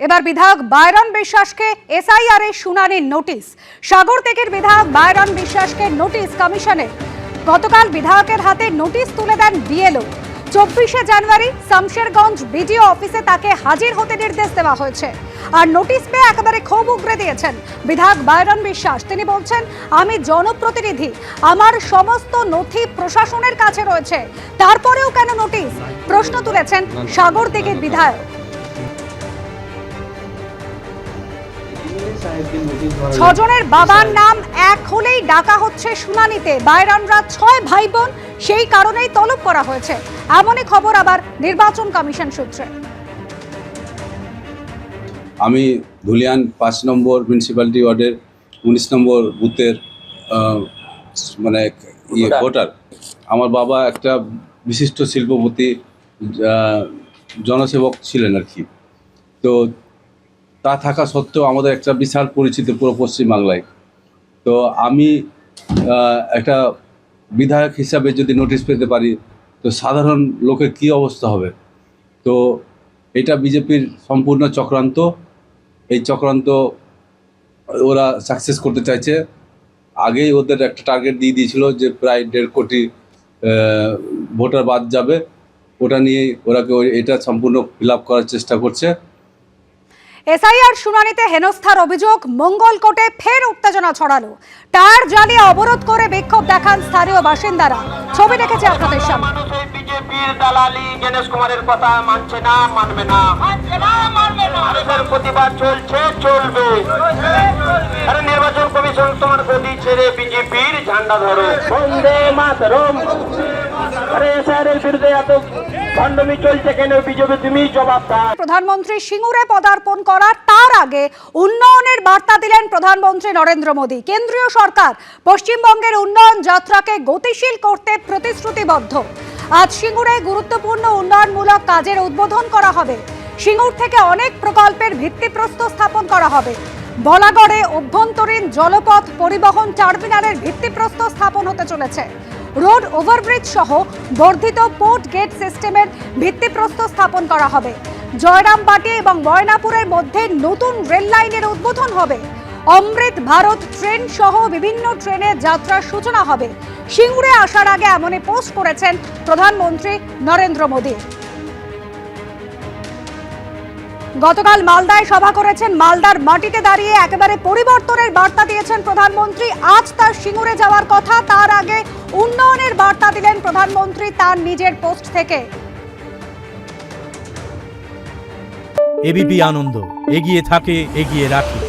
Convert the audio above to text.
এবার বিধায়ক বায়রন বিশ্বাসকে এসআইআর এর শুনানির নোটিশ। সাগরদিঘির বিধায়ক বায়রন বিশ্বাসকে নোটিশ কমিশনের। গতকাল বিধায়কের হাতে নোটিশ তুলে দেন বিএলও। 24শে জানুয়ারি শামশেরগঞ্জ বিডিও অফিসে তাকে হাজির হতে নির্দেশ দেওয়া হয়েছে। আর নোটিশ পেয়ে একেবারে ক্ষোভ উগরে দিয়েছেন বিধায়ক বায়রন বিশ্বাস। তিনি বলছেন, আমি জনপ্রতিনিধি, আমার সমস্ত নথি প্রশাসনের কাছে রয়েছে, তারপরেও কেন নোটিশ? প্রশ্ন তুলেছেন সাগরদিঘির বিধায়ক। 6 জনের বাবার নাম এক হলেই ডাকা হচ্ছে শুনানিতে। বায়রনরা 6 ভাই বোন, সেই কারণেই তলব করা হয়েছে, এমনই খবর আবার নির্বাচন কমিশন সূত্রে। আমি ধুলিয়ান 5 নম্বর মিউনিসিপ্যালিটি ওয়ার্ডের 19 নম্বর বুথের ভোটার। আমার বাবা একটা বিশিষ্ট শিল্পপতি, জনসেবক ছিলেন আর কি। তো তা থাকা সত্ত্বেও আমাদের একটা বিশাল পরিচিতি পুরো পশ্চিমবাংলায়। তো আমি একটা বিধায়ক হিসাবে যদি নোটিশ পেতে পারি, তো সাধারণ লোকের কী অবস্থা হবে? তো এটা বিজেপির সম্পূর্ণ চক্রান্ত। এই চক্রান্ত ওরা সাকসেস করতে চাইছে। আগেই ওদের একটা টার্গেট দিয়ে দিয়েছিল যে প্রায় 1.5 কোটি ভোটার বাদ যাবে। ওটা নিয়ে ওরা এটা সম্পূর্ণ ফিল আপ করার চেষ্টা করছে। এসআইআর শুনানিতে হেনস্থার অভিযোগ। মঙ্গলকোটে ফের উত্তেজনা ছড়ালো। টায়ার জ্বালিয়ে অবরোধ করে বিক্ষোভ দেখান স্থানীয় বাসিন্দারা। ছবি দেখেছি আপনাদের সামনে। বিজেপির দালালি গণেশ কুমারের কথা মানছে না, মানবে না, মানুষের প্রতিবাদ চলছে, চলবে। আরে নির্বাচন কমিশন তোমার গদি ছেড়ে বিজেপির ঝান্ডা ধরো, বন্দে মাতরম। আরে এসআইআরের বিরুদ্ধে এত ভণ্ডামি চলছে কেন? বিজেপি তুমি জবাব দাও। প্রধানমন্ত্রী সিঙ্গুরে পদার্পণ করার তার আগে উন্নয়নের বার্তা দিলেন প্রধানমন্ত্রী নরেন্দ্র মোদী। কেন্দ্রীয় সরকার পশ্চিমবঙ্গের উন্নয়ন যাত্রাকে গতিশীল করতে প্রতিশ্রুতিবদ্ধ। আজ সিঙ্গুরে গুরুত্বপূর্ণ উন্নয়নমূলক কাজের উদ্বোধন করা হবে। সিঙ্গুর থেকে অনেক প্রকল্পের ভিত্তিপ্রস্তর স্থাপন করা হবে। বলাগড়ে অভ্যন্তরীণ জলপথ পরিবহন টার্মিনালের ভিত্তিপ্রস্তর স্থাপন হতে চলেছে। রোড ওভারব্রিজ সহ বর্ধিত পোর্ট গেট সিস্টেমের ভিত্তিপ্রস্তর স্থাপন করা হবে। জয়রামবাটি এবং ময়নাপুরের মধ্যে নতুন রেল লাইনের উদ্বোধন হবে। অমৃত ভারত ট্রেন সহ বিভিন্ন ট্রেনের যাত্রার সূচনা হবে। সিঙ্গুরে আসার আগে এমনই পোস্ট করেছেন প্রধানমন্ত্রী নরেন্দ্র মোদী। গতকাল মালদায় সভা করেছেন। মালদার মাটিতে দাঁড়িয়ে একেবারে পরিবর্তনের বার্তা দিয়েছেন প্রধানমন্ত্রী। আজ তার সিঙ্গুরে যাওয়ার কথা, তার আগে উন্নয়নের বার্তা দিলেন প্রধানমন্ত্রী তার নিজের পোস্ট থেকে। এবিপি আনন্দ, এগিয়ে থাকে, এগিয়ে রাখে।